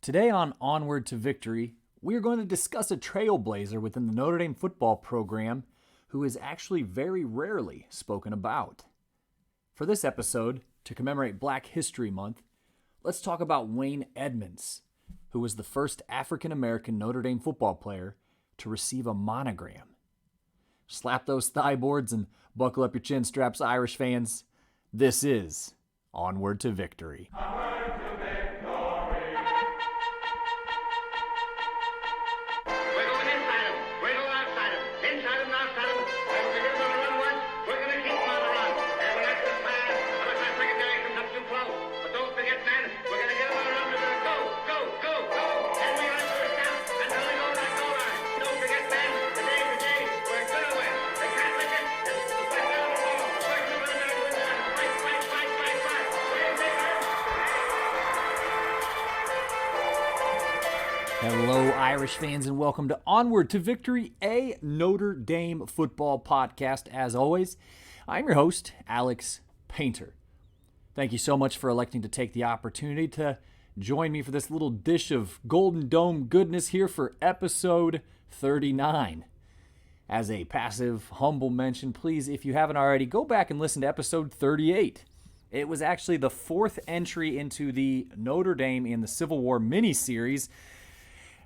Today on Onward to Victory, we are going to discuss a trailblazer within the Notre Dame football program who is actually very rarely spoken about. For this episode, to commemorate Black History Month, let's talk about Wayne Edmonds, who was the first African-American Notre Dame football player to receive a monogram. Slap those thigh boards and buckle up your chin straps, Irish fans. This is Onward to Victory. Hello, Irish fans, and welcome to Onward to Victory, a Notre Dame football podcast. As always, I'm your host, Alex Painter. Thank you so much for electing to take the opportunity to join me for this little dish of Golden Dome goodness here for episode 39. As a passive, humble mention, please, if you haven't already, go back and listen to episode 38. It was actually the fourth entry into the Notre Dame in the Civil War mini-series,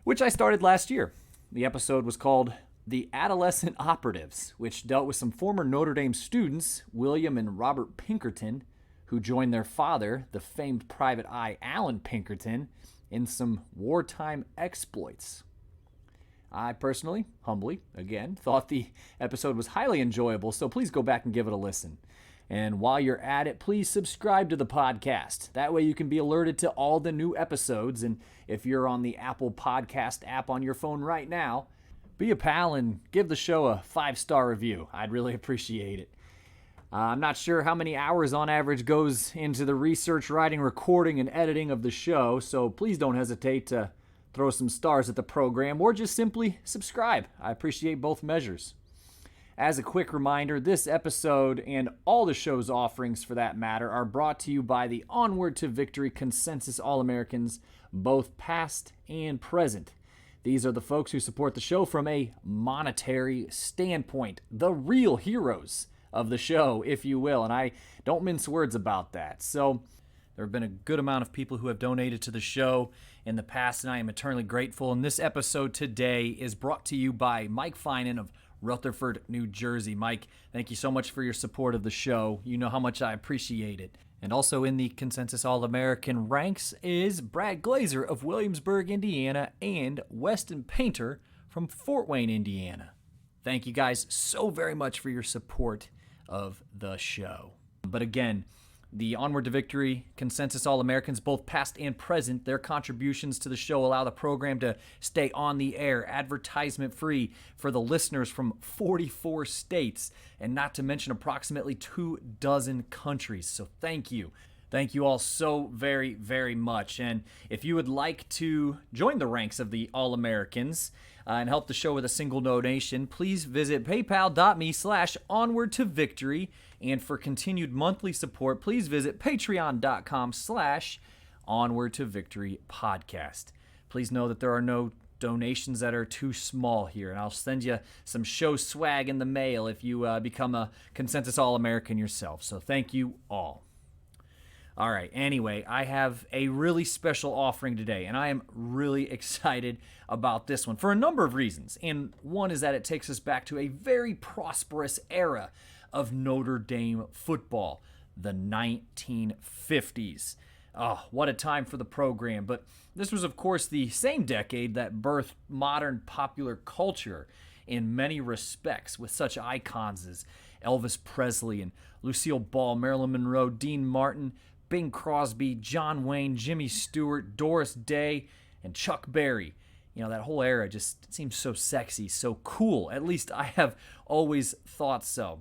which I started last year. The episode was called The Adolescent Operatives, which dealt with some former Notre Dame students, William and Robert Pinkerton, who joined their father, the famed Private Eye Alan Pinkerton, in some wartime exploits. I personally, humbly, again, thought the episode was highly enjoyable, so please go back and give it a listen. And while you're at it, please subscribe to the podcast. That way you can be alerted to all the new episodes. And if you're on the Apple Podcast app on your phone right now, be a pal and give the show a 5-star review. I'd really appreciate it. I'm not sure how many hours on average goes into the research, writing, recording, and editing of the show, so please don't hesitate to throw some stars at the program or just simply subscribe. I appreciate both measures. As a quick reminder, this episode and all the show's offerings for that matter are brought to you by the Onward to Victory Consensus All-Americans, both past and present. These are the folks who support the show from a monetary standpoint, the real heroes of the show, if you will, and I don't mince words about that. So there have been a good amount of people who have donated to the show in the past, and I am eternally grateful. And this episode today is brought to you by Mike Finan of Rutherford, New Jersey. Mike, thank you so much for your support of the show. You know how much I appreciate it. And also in the Consensus All-American ranks is Brad Glazer of Williamsburg, Indiana, and Weston Painter from Fort Wayne, Indiana. Thank you guys so very much for your support of the show. But again, the Onward to Victory Consensus All-Americans, both past and present, their contributions to the show allow the program to stay on the air, advertisement-free for the listeners from 44 states, and not to mention approximately 24 countries. So thank you. Thank you all so very, very much. And if you would like to join the ranks of the All-Americans and help the show with a single donation, please visit paypal.me/onwardtovictory. And for continued monthly support, please visit patreon.com/onwardtovictorypodcast. Please know that there are no donations that are too small here, and I'll send you some show swag in the mail if you become a Consensus All-American yourself. So thank you all. All right, anyway, I have a really special offering today, and I am really excited about this one for a number of reasons. And one is that it takes us back to a very prosperous era of Notre Dame football, the 1950s. Oh, what a time for the program. But this was, of course, the same decade that birthed modern popular culture in many respects, with such icons as Elvis Presley and Lucille Ball, Marilyn Monroe, Dean Martin, Bing Crosby, John Wayne, Jimmy Stewart, Doris Day, and Chuck Berry. You know, that whole era just seems so sexy, so cool. At least I have always thought so.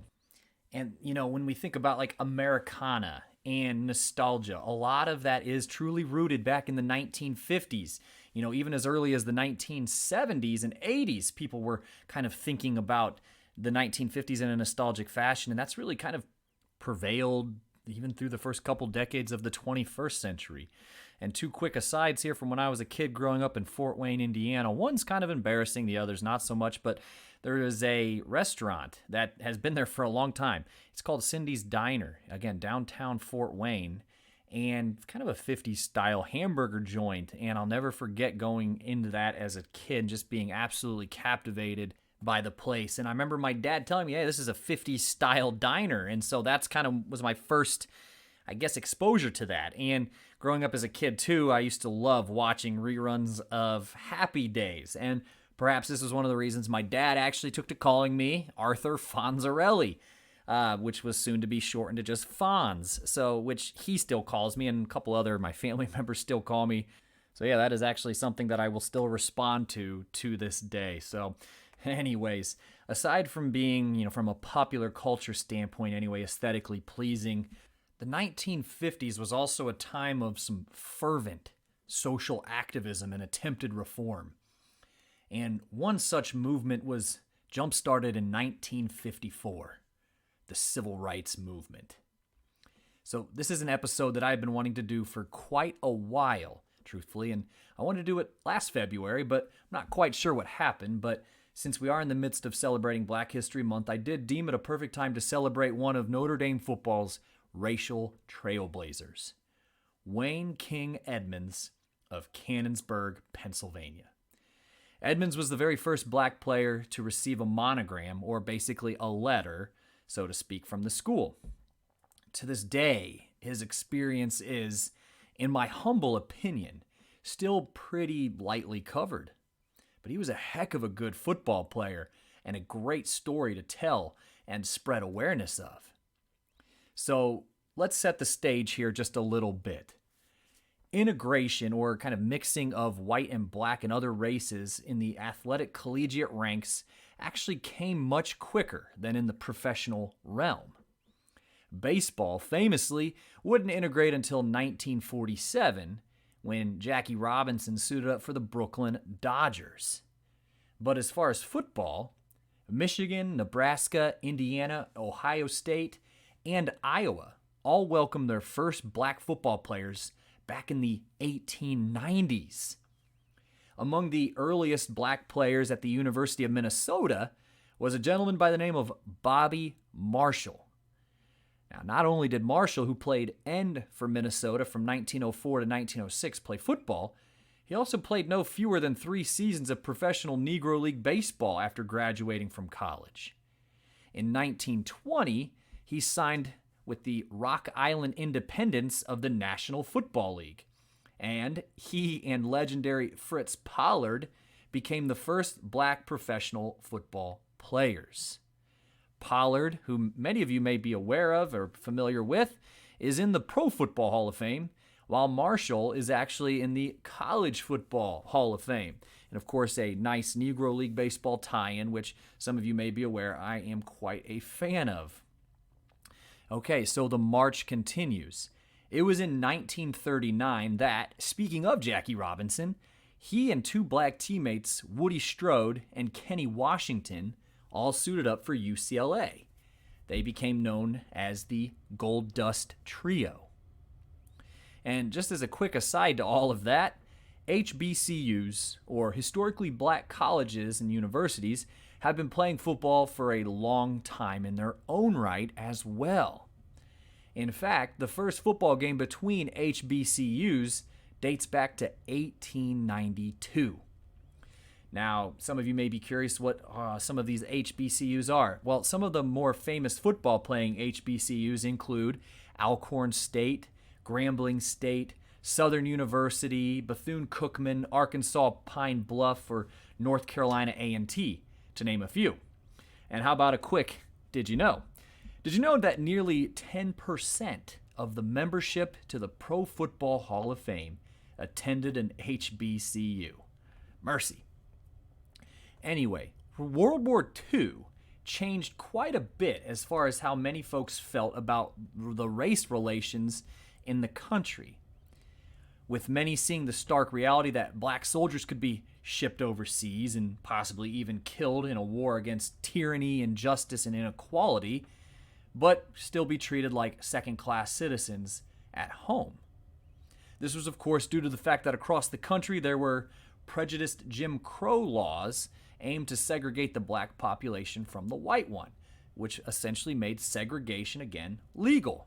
And, you know, when we think about like Americana and nostalgia, a lot of that is truly rooted back in the 1950s. You know, even as early as the 1970s and 80s, people were kind of thinking about the 1950s in a nostalgic fashion, and that's really kind of prevailed even through the first couple decades of the 21st century. And two quick asides here from when I was a kid growing up in Fort Wayne, Indiana. One's kind of embarrassing, the other's not so much, but there is a restaurant that has been there for a long time. It's called Cindy's Diner, again, downtown Fort Wayne, and kind of a 50s style hamburger joint. And I'll never forget going into that as a kid, just being absolutely captivated by the place. And I remember my dad telling me, hey, this is a 50s style diner. And so that's kind of was my first, I guess, exposure to that. And growing up as a kid too, I used to love watching reruns of Happy Days. And perhaps this was one of the reasons my dad actually took to calling me Arthur Fonzarelli, which was soon to be shortened to just Fonz. So, which he still calls me, and a couple other of my family members still call me. So yeah, that is actually something that I will still respond to this day. So anyways, aside from being, from a popular culture standpoint anyway, aesthetically pleasing, the 1950s was also a time of some fervent social activism and attempted reform. And one such movement was jump-started in 1954, the Civil Rights Movement. So this is an episode that I've been wanting to do for quite a while, truthfully, and I wanted to do it last February, but I'm not quite sure what happened. But since we are in the midst of celebrating Black History Month, I did deem it a perfect time to celebrate one of Notre Dame football's racial trailblazers, Wayne King Edmonds of Canonsburg, Pennsylvania. Edmonds was the very first black player to receive a monogram, or basically a letter, so to speak, from the school. To this day, his experience is, in my humble opinion, still pretty lightly covered. But he was a heck of a good football player and a great story to tell and spread awareness of. So let's set the stage here just a little bit. Integration, or kind of mixing of white and black and other races in the athletic collegiate ranks, actually came much quicker than in the professional realm. Baseball, famously, wouldn't integrate until 1947, when Jackie Robinson suited up for the Brooklyn Dodgers. But as far as football, Michigan, Nebraska, Indiana, Ohio State, and Iowa all welcomed their first black football players back in the 1890s. Among the earliest black players at the University of Minnesota was a gentleman by the name of Bobby Marshall. Now, not only did Marshall, who played end for Minnesota from 1904 to 1906, play football, he also played no fewer than 3 seasons of professional Negro League baseball after graduating from college. In 1920, he signed with the Rock Island Independents of the National Football League, and he and legendary Fritz Pollard became the first black professional football players. Pollard, who many of you may be aware of or familiar with, is in the Pro Football Hall of Fame, while Marshall is actually in the College Football Hall of Fame. And of course, a nice Negro League baseball tie-in, which some of you may be aware I am quite a fan of. Okay, so the march continues. It was in 1939 that, speaking of Jackie Robinson, he and 2 black teammates, Woody Strode and Kenny Washington, all suited up for UCLA. They became known as the Gold Dust Trio. And just as a quick aside to all of that, HBCUs, or historically black colleges and universities, have been playing football for a long time in their own right as well. In fact, the first football game between HBCUs dates back to 1892. Now, some of you may be curious what some of these HBCUs are. Well, some of the more famous football-playing HBCUs include Alcorn State, Grambling State, Southern University, Bethune-Cookman, Arkansas Pine Bluff, or North Carolina A&T, to name a few. And how about a quick did you know? Did you know that nearly 10% of the membership to the Pro Football Hall of Fame attended an HBCU? Mercy. Anyway, World War II changed quite a bit as far as how many folks felt about the race relations in the country, with many seeing the stark reality that black soldiers could be shipped overseas and possibly even killed in a war against tyranny, injustice, and inequality, but still be treated like second-class citizens at home. This was, of course, due to the fact that across the country there were prejudiced Jim Crow laws aimed to segregate the black population from the white one, which essentially made segregation again legal.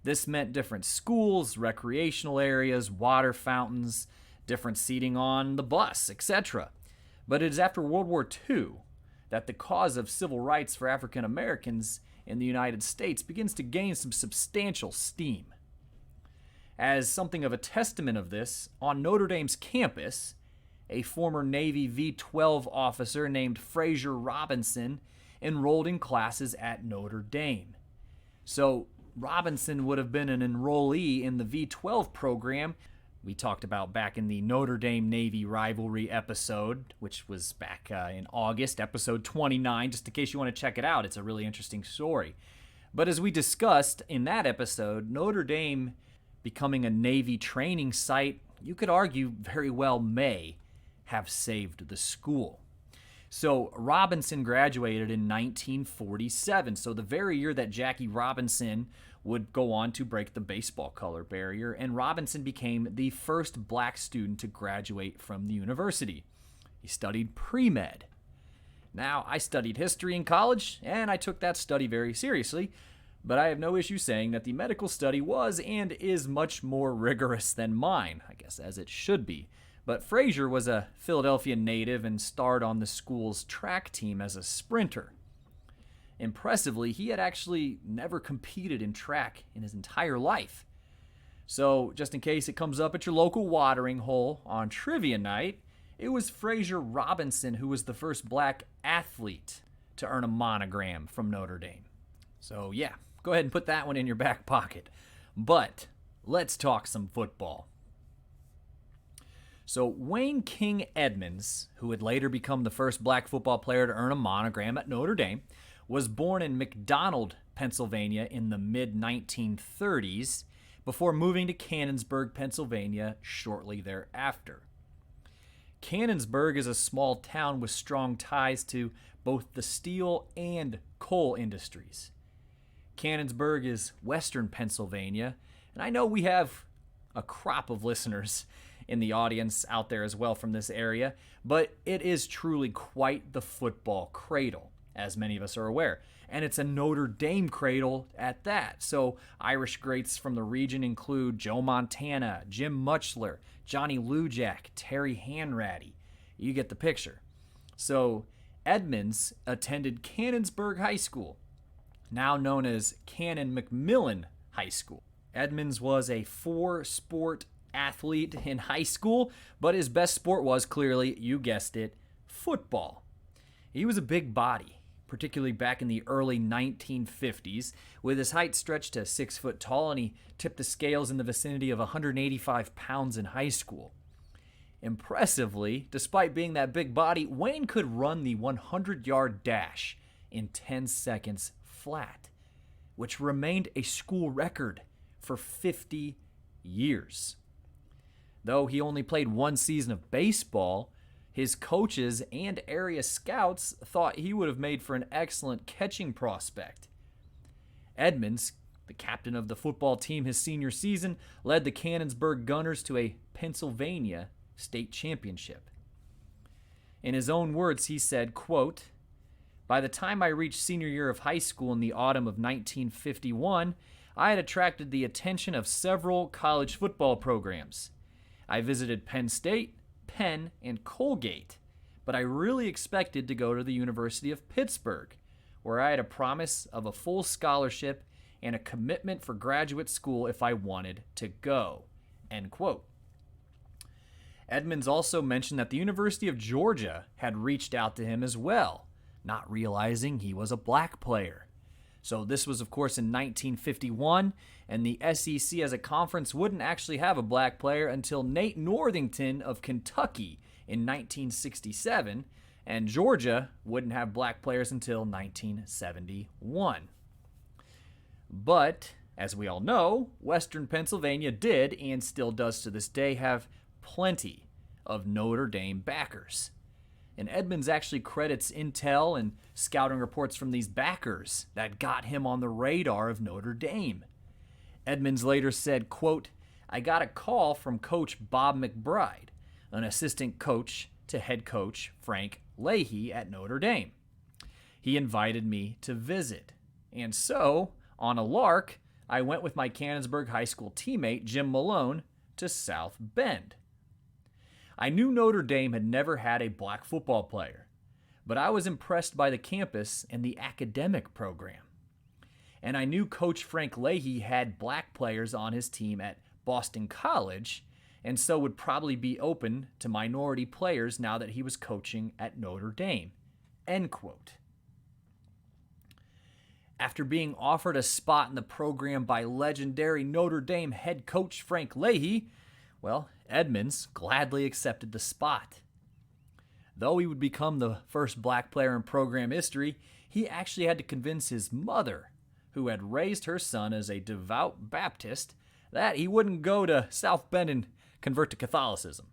This meant different schools, recreational areas, water fountains, different seating on the bus, etc. But it is after World War II that the cause of civil rights for African Americans in the United States begins to gain some substantial steam. As something of a testament of this, on Notre Dame's campus, a former Navy V-12 officer named Fraser Robinson enrolled in classes at Notre Dame. So Robinson would have been an enrollee in the V-12 program we talked about back in the Notre Dame Navy rivalry episode, which was back in August, episode 29, just in case you want to check it out. It's a really interesting story. But as we discussed in that episode, Notre Dame becoming a Navy training site, you could argue very well may have saved the school. So Robinson graduated in 1947, so the very year that Jackie Robinson would go on to break the baseball color barrier, and Robinson became the first black student to graduate from the university. He studied pre-med. Now, I studied history in college, and I took that study very seriously, but I have no issue saying that the medical study was and is much more rigorous than mine, I guess as it should be. But Fraser was a Philadelphia native and starred on the school's track team as a sprinter. Impressively, he had actually never competed in track in his entire life. So, just in case it comes up at your local watering hole on trivia night, it was Fraser Robinson who was the first black athlete to earn a monogram from Notre Dame. So yeah, go ahead and put that one in your back pocket. But let's talk some football. So Wayne King Edmonds, who would later become the first black football player to earn a monogram at Notre Dame, was born in McDonald, Pennsylvania in the mid-1930s before moving to Canonsburg, Pennsylvania shortly thereafter. Canonsburg is a small town with strong ties to both the steel and coal industries. Canonsburg is western Pennsylvania, and I know we have a crop of listeners in the audience out there as well from this area, but it is truly quite the football cradle, as many of us are aware. And it's a Notre Dame cradle at that. So Irish greats from the region include Joe Montana, Jim Muchler, Johnny Lujack, Terry Hanratty. You get the picture. So Edmonds attended Canonsburg High School, now known as Canon McMillan High School. Edmonds was a four-sport athlete in high school, but his best sport was clearly, you guessed it, football. He was a big body, particularly back in the early 1950s, with his height stretched to 6 foot tall, and he tipped the scales in the vicinity of 185 pounds in high school. Impressively, despite being that big body, Wayne could run the 100-yard dash in 10 seconds flat, which remained a school record for 50 years. Though he only played one season of baseball, his coaches and area scouts thought he would have made for an excellent catching prospect. Edmonds, the captain of the football team his senior season, led the Canonsburg Gunners to a Pennsylvania state championship. In his own words, he said, quote, "By the time I reached senior year of high school in the autumn of 1951, I had attracted the attention of several college football programs. I visited Penn State, Penn, and Colgate, but I really expected to go to the University of Pittsburgh, where I had a promise of a full scholarship and a commitment for graduate school if I wanted to go." End quote. Edmonds also mentioned that the University of Georgia had reached out to him as well, not realizing he was a black player. So this was, of course, in 1951, and the SEC as a conference wouldn't actually have a black player until Nate Northington of Kentucky in 1967, and Georgia wouldn't have black players until 1971. But, as we all know, Western Pennsylvania did, and still does to this day, have plenty of Notre Dame backers. And Edmonds actually credits intel and scouting reports from these backers that got him on the radar of Notre Dame. Edmonds later said, quote, I got a call from Coach Bob McBride, an assistant coach to head coach Frank Leahy at Notre Dame. He invited me to visit. And so, on a lark, I went with my Canonsburg High School teammate Jim Malone to South Bend. I knew Notre Dame had never had a black football player, but I was impressed by the campus and the academic program. And I knew Coach Frank Leahy had black players on his team at Boston College, and so would probably be open to minority players now that he was coaching at Notre Dame. End quote. After being offered a spot in the program by legendary Notre Dame head coach Frank Leahy, well, Edmonds gladly accepted the spot. Though he would become the first black player in program history, he actually had to convince his mother, who had raised her son as a devout Baptist, that he wouldn't go to South Bend and convert to Catholicism.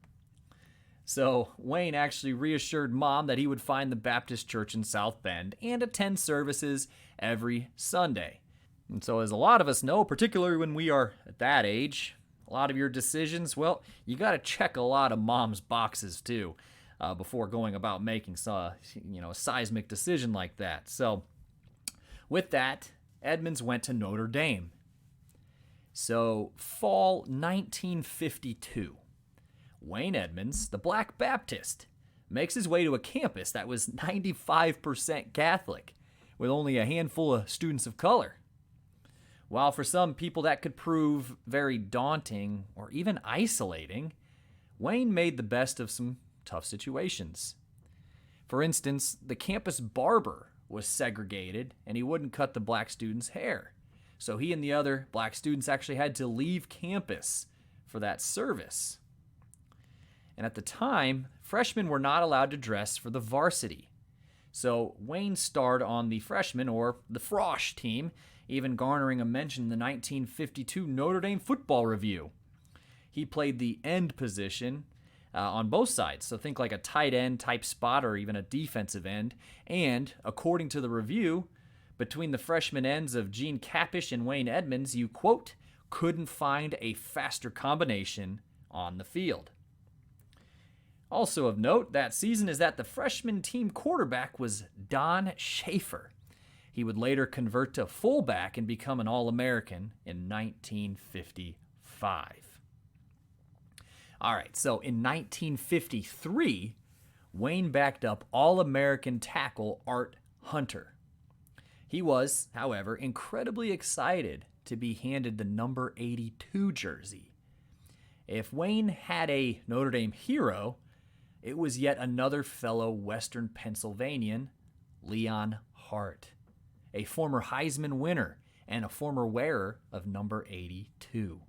So Wayne actually reassured Mom that he would find the Baptist church in South Bend and attend services every Sunday. And so as a lot of us know, particularly when we are at that age, a lot of your decisions, well, you got to check a lot of Mom's boxes too before going about making a seismic decision like that. So with that, Edmonds went to Notre Dame. So fall 1952. Wayne Edmonds, the Black Baptist, makes his way to a campus that was 95% Catholic, with only a handful of students of color. While for some people that could prove very daunting or even isolating, Wayne made the best of some tough situations. For instance, the campus barber was segregated and he wouldn't cut the black students' hair. So he and the other black students actually had to leave campus for that service. And at the time, freshmen were not allowed to dress for the varsity. So Wayne starred on the freshman, or the Frosh team, even garnering a mention in the 1952 Notre Dame Football Review. He played the end position on both sides, so think like a tight end type spot or even a defensive end. And according to the review, between the freshman ends of Gene Cappish and Wayne Edmonds, you, quote, couldn't find a faster combination on the field. Also of note that season is that the freshman team quarterback was Don Schaefer. He would later convert to fullback and become an All-American in 1955. All right, so in 1953, Wayne backed up All-American tackle Art Hunter. He was, however, incredibly excited to be handed the number 82 jersey. If Wayne had a Notre Dame hero, it was yet another fellow Western Pennsylvanian, Leon Hart, a former Heisman winner and a former wearer of number 82.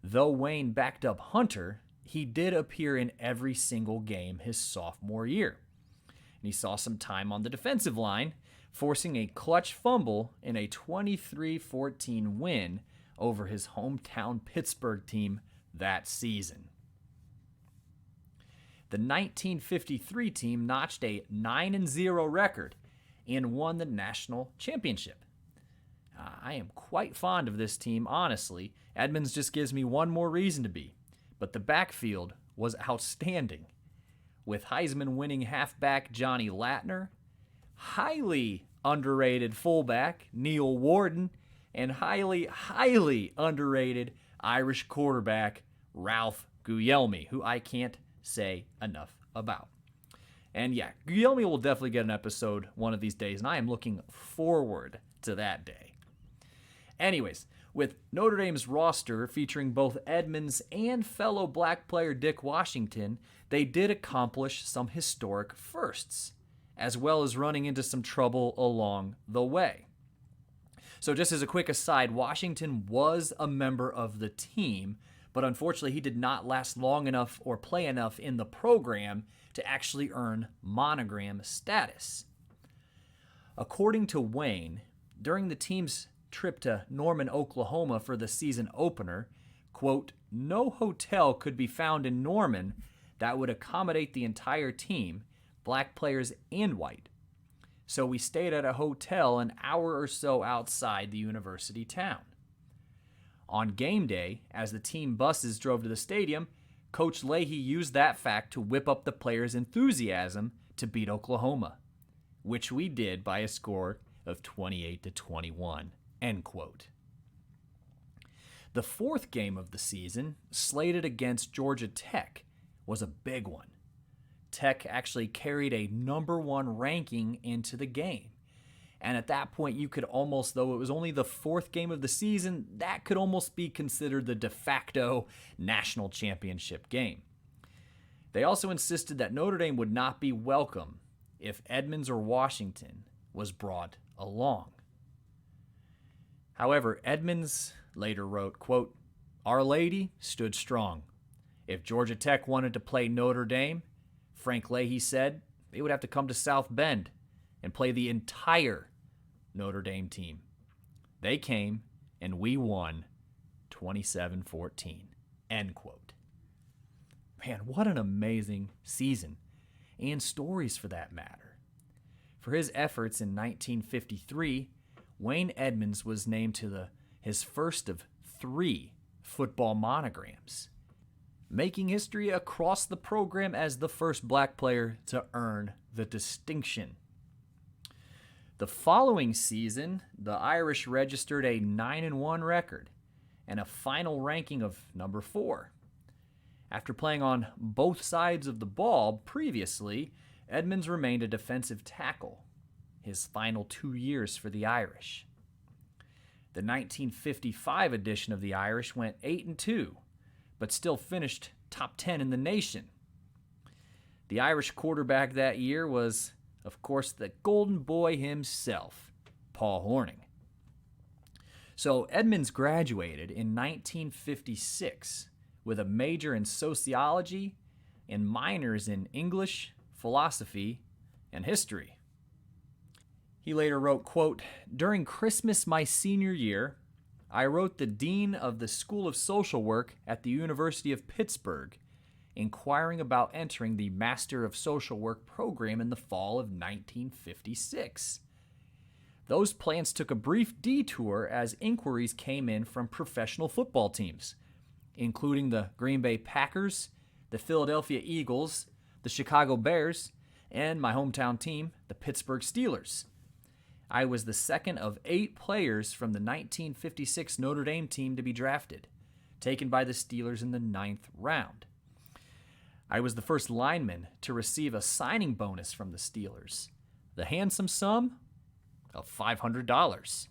Though Wayne backed up Hunter, he did appear in every single game his sophomore year. And he saw some time on the defensive line, forcing a clutch fumble in a 23-14 win over his hometown Pittsburgh team that season. The 1953 team notched a 9-0 record and won the national championship. I am quite fond of this team, honestly. Edmonds just gives me one more reason to be. But the backfield was outstanding, with Heisman-winning halfback Johnny Latner, highly underrated fullback Neil Warden, and highly underrated Irish quarterback Ralph Guglielmi, who I can't say enough about. And yeah, Guglielmi will definitely get an episode one of these days, and I am looking forward to that day. Anyways, with Notre Dame's roster featuring both Edmonds and fellow black player Dick Washington, they did accomplish some historic firsts, as well as running into some trouble along the way. So just as a quick aside, Washington was a member of the team, but unfortunately he did not last long enough or play enough in the program to actually earn Monogram status. According to Wayne, during the team's trip to Norman, Oklahoma for the season opener, quote, no hotel could be found in Norman that would accommodate the entire team, black players and white. So we stayed at a hotel an hour or so outside the university town. On game day, as the team buses drove to the stadium, Coach Leahy used that fact to whip up the players' enthusiasm to beat Oklahoma, which we did by a score of 28-21, end quote. The fourth game of the season, slated against Georgia Tech, was a big one. Tech actually carried a number 1 ranking into the game. And at that point, you could almost, though it was only the fourth game of the season, that could almost be considered the de facto national championship game. They also insisted that Notre Dame would not be welcome if Edmonds or Washington was brought along. However, Edmonds later wrote, quote, "Our Lady stood strong. If Georgia Tech wanted to play Notre Dame, Frank Leahy said they would have to come to South Bend and play the entire Notre Dame team. They came, and we won 27-14, end quote. Man, what an amazing season, and stories for that matter. For his efforts in 1953, Wayne Edmonds was named to his first of 3 football monograms, making history across the program as the first black player to earn the distinction. The following season, the Irish registered a 9-1 record and a final ranking of number 4. After playing on both sides of the ball previously, Edmonds remained a defensive tackle his final 2 years for the Irish. The 1955 edition of the Irish went 8-2, but still finished top 10 in the nation. The Irish quarterback that year was, of course, the golden boy himself, Paul Hornung. So Edmonds graduated in 1956 with a major in sociology and minors in English, philosophy, and history. He later wrote, quote, "During Christmas my senior year, I wrote the dean of the School of Social Work at the University of Pittsburgh, inquiring about entering the Master of Social Work program in the fall of 1956. Those plans took a brief detour as inquiries came in from professional football teams, including the Green Bay Packers, the Philadelphia Eagles, the Chicago Bears, and my hometown team, the Pittsburgh Steelers. I was the second of 8 players from the 1956 Notre Dame team to be drafted, taken by the Steelers in the 9th round. I was the first lineman to receive a signing bonus from the Steelers, the handsome sum of $500.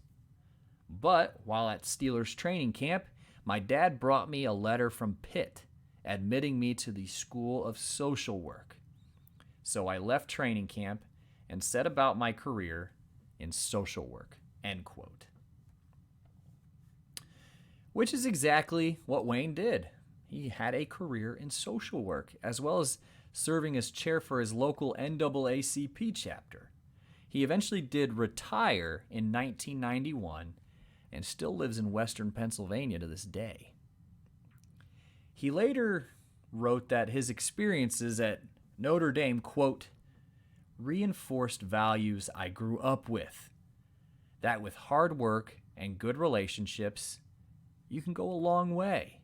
But while at Steelers training camp, my dad brought me a letter from Pitt admitting me to the School of Social Work. So I left training camp and set about my career in social work," end quote. Which is exactly what Wayne did. He had a career in social work, as well as serving as chair for his local NAACP chapter. He eventually did retire in 1991 and still lives in western Pennsylvania to this day. He later wrote that his experiences at Notre Dame, quote, "reinforced values I grew up with, that with hard work and good relationships, you can go a long way.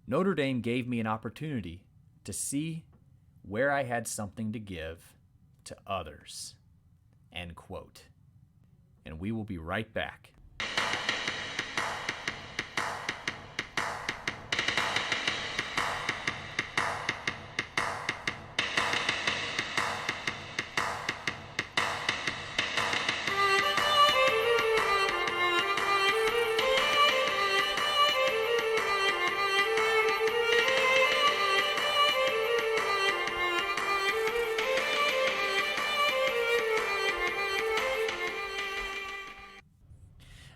Notre Dame gave me an opportunity to see where I had something to give to others," end quote. And we will be right back.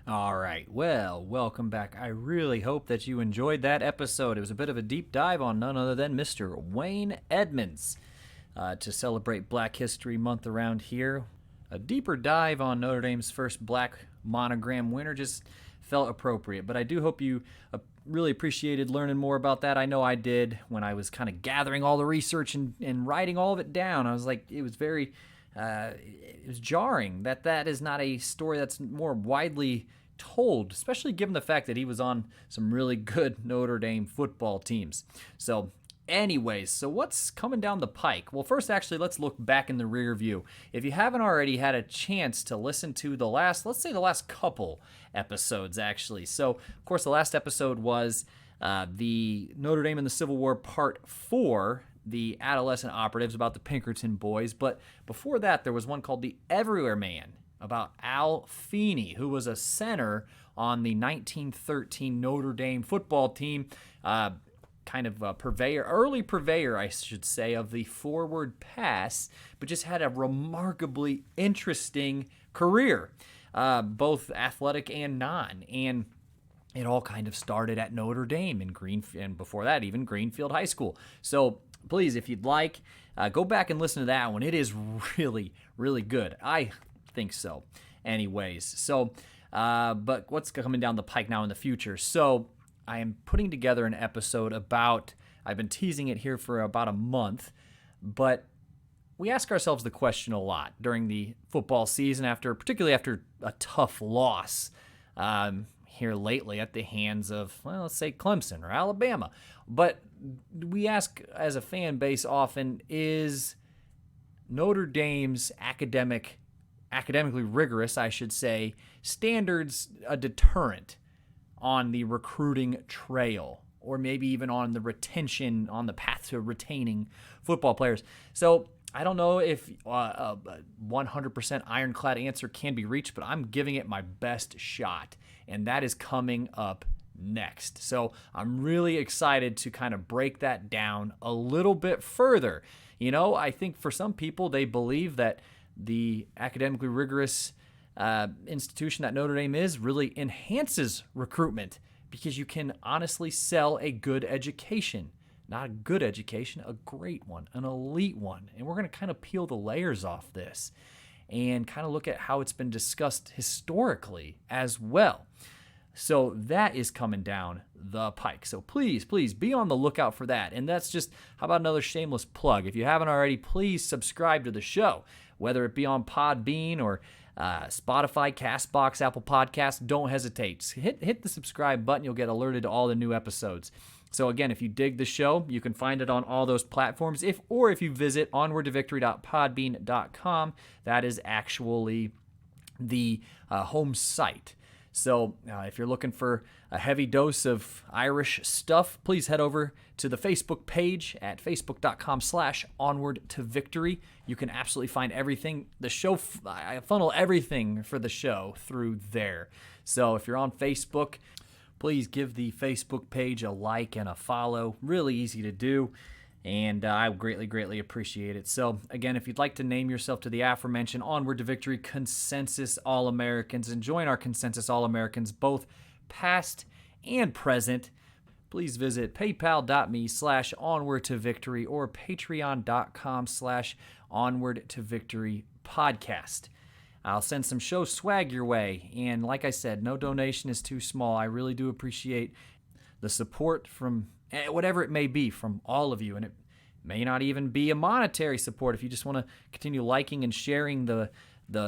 All right, well, welcome back. I really hope that you enjoyed that episode. It was a bit of a deep dive on none other than Mr. Wayne Edmonds to celebrate Black History Month around here. A deeper dive on Notre Dame's first Black Monogram winner just felt appropriate, but I do hope you really appreciated learning more about that. I know I did when I was kind of gathering all the research and writing all of it down. I was like, it was very... it was jarring that is not a story that's more widely told, especially given the fact that he was on some really good Notre Dame football teams. So anyways, so what's coming down the pike? Well, first, actually, let's look back in the rear view. If you haven't already had a chance to listen to the last couple episodes, actually. So, of course, the last episode was the Notre Dame and the Civil War Part 4, the adolescent operatives, about the Pinkerton boys. But before that, there was one called The Everywhere Man, about Al Feeney, who was a center on the 1913 Notre Dame football team, kind of a early purveyor, I should say, of the forward pass, but just had a remarkably interesting career, both athletic and non. And it all kind of started at Notre Dame and before that, even Greenfield High School. So please, if you'd like, go back and listen to that one. It is really, really good. I think so. Anyways, so, but what's coming down the pike now in the future? So I am putting together an episode I've been teasing it here for about a month, but we ask ourselves the question a lot during the football season, particularly after a tough loss here lately at the hands of, well, let's say Clemson or Alabama. But we ask as a fan base often, is Notre Dame's academically rigorous, I should say, standards a deterrent on the recruiting trail, or maybe even on the path to retaining football players? So I don't know if a 100% ironclad answer can be reached, but I'm giving it my best shot, and that is coming up next. So I'm really excited to kind of break that down a little bit further. I think for some people, they believe that the academically rigorous institution that Notre Dame is really enhances recruitment, because you can honestly sell a good education. Not a good education, a great one, an elite one. And we're going to kind of peel the layers off this and kind of look at how it's been discussed historically as well. So that is coming down the pike. So please be on the lookout for that. And that's just, how about another shameless plug? If you haven't already, please subscribe to the show, whether it be on Podbean or Spotify, CastBox, Apple Podcasts. Don't hesitate. Hit the subscribe button. You'll get alerted to all the new episodes. So again, if you dig the show, you can find it on all those platforms. If you visit onwardtovictory.podbean.com, that is actually the home site. So if you're looking for a heavy dose of Irish stuff, please head over to the Facebook page at facebook.com/onwardtovictory. You can absolutely find everything. The show, I funnel everything for the show through there. So if you're on Facebook, please give the Facebook page a like and a follow. Really easy to do, and I greatly, greatly appreciate it. So, again, if you'd like to name yourself to the aforementioned Onward to Victory Consensus All-Americans and join our Consensus All-Americans, both past and present, please visit paypal.me/onwardtovictory or patreon.com/onwardtovictorypodcast. I'll send some show swag your way. And like I said, no donation is too small. I really do appreciate the support from whatever it may be from all of you. And it may not even be a monetary support. If you just want to continue liking and sharing the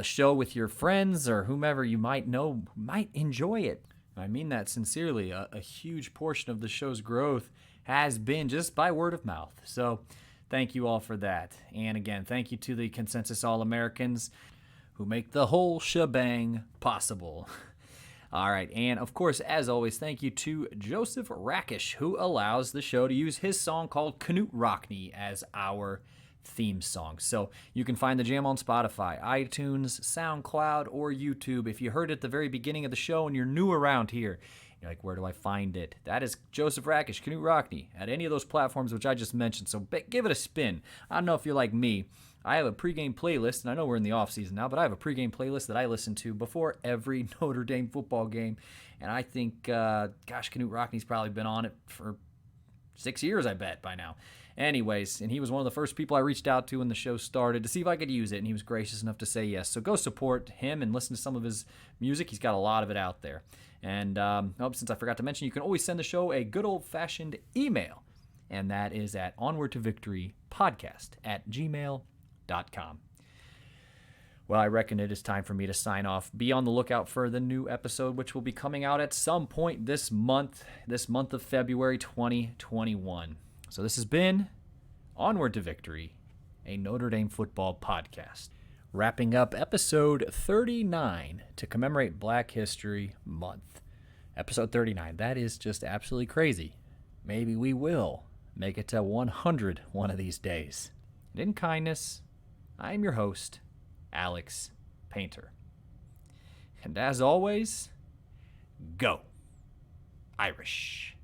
show with your friends or whomever you might know might enjoy it. I mean that sincerely. A huge portion of the show's growth has been just by word of mouth. So thank you all for that. And again, thank you to the Consensus All-Americans who make the whole shebang possible. All right, and of course, as always, thank you to Joseph Rakish, who allows the show to use his song called Knute Rockne as our theme song. So you can find the jam on Spotify, iTunes, SoundCloud, or YouTube. If you heard it at the very beginning of the show and you're new around here, you're like, where do I find it? That is Joseph Rakish, Knute Rockne, at any of those platforms which I just mentioned. So give it a spin. I don't know if you're like me. I have a pregame playlist, and I know we're in the off-season now, but I have a pregame playlist that I listen to before every Notre Dame football game, and I think, Knute Rockne's probably been on it for 6 years, I bet, by now. Anyways, and he was one of the first people I reached out to when the show started to see if I could use it, and he was gracious enough to say yes. So go support him and listen to some of his music. He's got a lot of it out there. And since I forgot to mention, you can always send the show a good old-fashioned email, and that is at onwardtovictorypodcast@gmail.com. Well, I reckon it is time for me to sign off. Be on the lookout for the new episode, which will be coming out at some point this month of February 2021. So this has been Onward to Victory, a Notre Dame football podcast. Wrapping up episode 39 to commemorate Black History Month. Episode 39, that is just absolutely crazy. Maybe we will make it to 100 one of these days. And in kindness, I'm your host, Alex Painter. And as always, go Irish.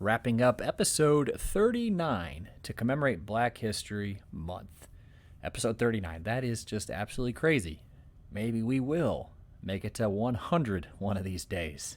Wrapping up episode 39 to commemorate Black History Month. Episode 39, that is just absolutely crazy. Maybe we will make it to 100 one of these days.